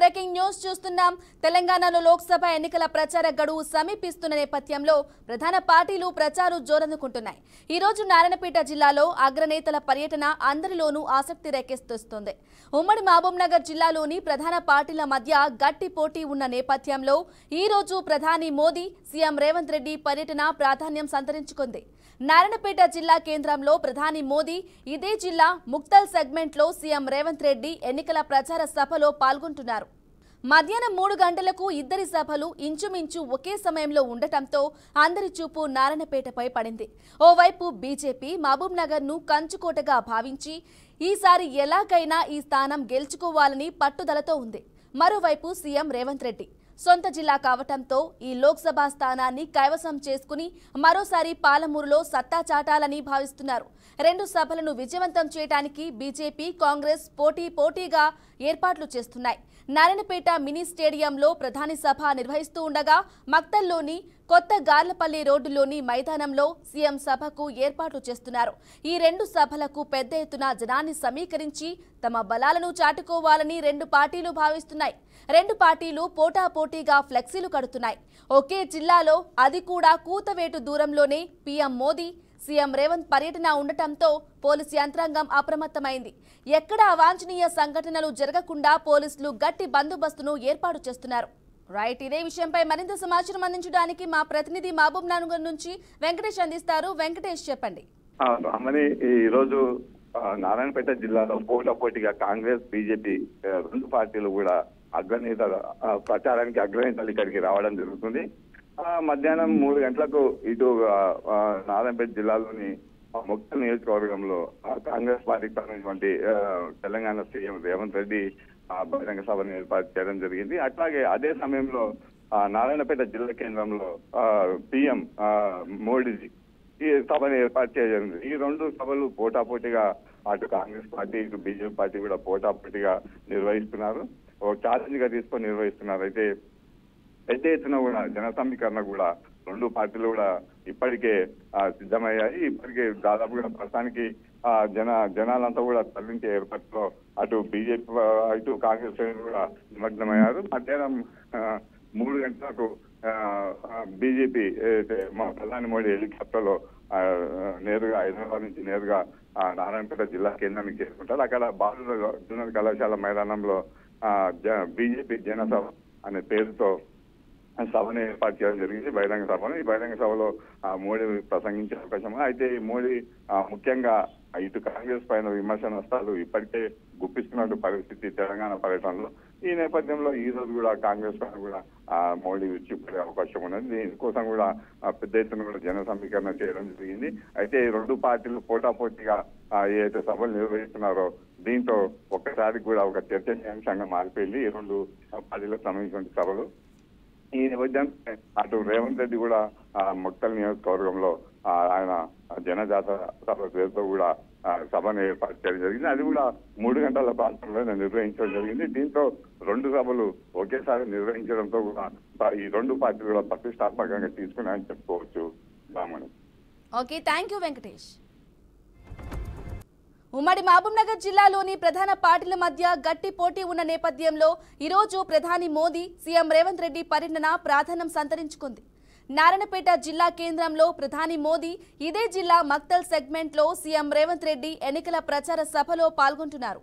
Breaking news చూస్తున్నాం. తెలంగాణలో లోక్సభ ఎన్నికల ప్రచార గడువు సమీపిస్తున్న నేపథ్యంలో ప్రధాన పార్టీలు ప్రచారం జోరందుకుంటున్నాయి. ఈ రోజు నారాయణపేట జిల్లాలో అగ్రనేతల పర్యటన అందరిలోనూ ఆసక్తి రేకెత్తిస్తోంది. ఉమ్మడి మహబూబ్నగర్ జిల్లాలోని ప్రధాన పార్టీల మధ్య గట్టి పోటీ ఉన్న నేపథ్యంలో ఈ రోజు ప్రధాని మోదీ, సీఎం రేవంత్ రెడ్డి పర్యటన ప్రాధాన్యం సంతరించుకుంది. నారాయణపేట జిల్లా కేంద్రంలో ప్రధాని మోదీ, ఇదే జిల్లా ముక్తల్ సెగ్మెంట్లో సీఎం రేవంత్ రెడ్డి ఎన్నికల ప్రచార సభలో పాల్గొంటున్నారు. మధ్యాహ్నం 3 గంటలకు ఇద్దరి సభలు ఇంచుమించు ఒకే సమయంలో ఉండటంతో అందరి చూపు నారాయణపేటపై పడింది. ఓవైపు బీజేపీ మహబూబ్నగర్ను కంచుకోటగా భావించి ఈసారి ఎలాగైనా ఈ స్థానం గెలుచుకోవాలని పట్టుదలతో ఉంది. మరోవైపు సీఎం రేవంత్ రెడ్డి సొంత జిల్లా కావటంతో ఈ లోక్సభ స్థానాన్ని కైవసం చేసుకుని మరోసారి పాలమూరులో సత్తా చాటాలని భావిస్తున్నారు. 2 సభలను విజయవంతం చేయడానికి బీజేపీ, కాంగ్రెస్ పోటీగా ఏర్పాట్లు చేస్తున్నాయి. నారాయణపేట మినీ స్టేడియంలో ప్రధాని సభ నిర్వహిస్తూ ఉండగా మక్తల్లోని కొత్త గార్లపల్లి రోడ్డులోని మైదానంలో సీఎం సభకు ఏర్పాట్లు చేస్తున్నారు. ఈ 2 సభలకు పెద్ద ఎత్తున జనాన్ని సమీకరించి తమ బలాలను చాటుకోవాలని 2 పార్టీలు భావిస్తున్నాయి. 2 పార్టీలు పోటాపోటీగా ఫ్లెక్సీలు కడుతున్నాయి. ఒకే జిల్లాలో, అది కూడా కూతవేటు దూరంలోనే పీఎం మోదీ, సీఎం రేవంత్ పర్యటన ఉండటంతో పోలీసు యంత్రాంగం అప్రమత్తమైంది. ఎక్కడా అవాంఛనీయ సంఘటనలు జరగకుండా పోలీసులు గట్టి బందోబస్తును ఏర్పాటు చేస్తున్నారు. రైట్, ఇదే విషయంపై మరింత సమాచారం అందించడానికి మా ప్రతినిధి మహబూబ్నగర్ నుంచి వెంకటేష్ అందిస్తారు. వెంకటేష్, చెప్పండి. ఈ రోజు నారాయణపేట జిల్లాలో పోటాపోటీగా కాంగ్రెస్, బీజేపీ 2 పార్టీలు కూడా ప్రచారానికి అగ్రనేతలు ఇక్కడికి రావడం జరుగుతుంది. మధ్యాహ్నం 3 గంటలకు ఇటు నారాయణపేట జిల్లాలోని ముక్త నియోజకవర్గంలో కాంగ్రెస్ పార్టీకి సంబంధించినటువంటి తెలంగాణ సీఎం రేవంత్ రెడ్డి బహిరంగ సభను ఏర్పాటు చేయడం జరిగింది. అట్లాగే అదే సమయంలో నారాయణపేట జిల్లా కేంద్రంలో పీఎం మోడీ ఈ సభను ఏర్పాటు చేయడం. ఈ 2 సభలు పోటాపోటీగా అటు కాంగ్రెస్ పార్టీ, ఇటు బీజేపీ పార్టీ కూడా పోటాపోటీగా నిర్వహిస్తున్నారు. ఒక ఛాలెంజ్ గా తీసుకొని నిర్వహిస్తున్నారు. అయితే పెద్ద ఎత్తున కూడా జన సమీకరణ కూడా 2 పార్టీలు కూడా ఇప్పటికే సిద్ధమయ్యాయి. ఇప్పటికే దాదాపుగా ప్రస్తుతానికి జనాలంతా కూడా తరలించే ఏర్పాట్లో అటు బీజేపీ, ఇటు కాంగ్రెస్ కూడా నిమగ్నమయ్యారు. మధ్యాహ్నం 3 గంటలకు బీజేపీ మా ప్రధాని మోడీ హెలికాప్టర్ లో నేరుగా హైదరాబాద్ నుంచి నేరుగా నారాయణపేట జిల్లా కేంద్రానికి చేరుకుంటారు. అక్కడ బాలుర జూనియర్ కళాశాల మైదానంలో బీజేపీ జనసభ అనే పేరుతో సభను ఏర్పాటు చేయడం జరిగింది, బహిరంగ సభను. ఈ బహిరంగ సభలో మోడీ ప్రసంగించే అవకాశం. అయితే మోడీ ముఖ్యంగా ఇటు కాంగ్రెస్ పైన విమర్శనస్తాలు ఇప్పటికే గుప్పిస్తున్నట్టు పరిస్థితి తెలంగాణ పర్యటనలో. ఈ నేపథ్యంలో ఈ రోజు కూడా కాంగ్రెస్ పైన కూడా మోడీ విచ్చిపడే అవకాశం ఉన్నది. దీనికోసం కూడా పెద్ద ఎత్తున కూడా జన సమీకరణ చేయడం జరిగింది. అయితే 2 పార్టీలు పోటాపోటీగా ఏదైతే సభలు నిర్వహిస్తున్నారో దీంతో ఒక్కసారి కూడా ఒక చర్చనీయాంశంగా మారిపోయింది ఈ 2 పార్టీలకు సంబంధించిన సభలు. ఈ నేపథ్యంలో అటు రేవంత్ రెడ్డి కూడా ముక్తల్ నియోజకవర్గంలో ఆయన జనజాతర సభ పేరుతో కూడా సభను ఏర్పాటు చేయడం జరిగింది. అది కూడా 3 గంటల ప్రాంతంలో నిర్వహించడం జరిగింది. దీంతో 2 సభలు ఒకేసారి నిర్వహించడంతో కూడా ఈ 2 పార్టీలు కూడా ప్రతిష్టాత్మకంగా తీసుకున్నాయని చెప్పుకోవచ్చు. Okay, thank you Venkatesh. ఉమ్మడి మహబూబ్నగర్ జిల్లాలోని ప్రధాన పార్టీల మధ్య గట్టి పోటీ ఉన్న నేపథ్యంలో ఈరోజు ప్రధాని మోదీ, సీఎం రేవంత్ రెడ్డి పర్యటన ప్రాధాన్యం సంతరించుకుంది. నారాయణపేట జిల్లా కేంద్రంలో ప్రధాని మోదీ, ఇదే జిల్లా మక్తల్ సెగ్మెంట్లో సీఎం రేవంత్ రెడ్డి ఎన్నికల ప్రచార సభలో పాల్గొంటున్నారు.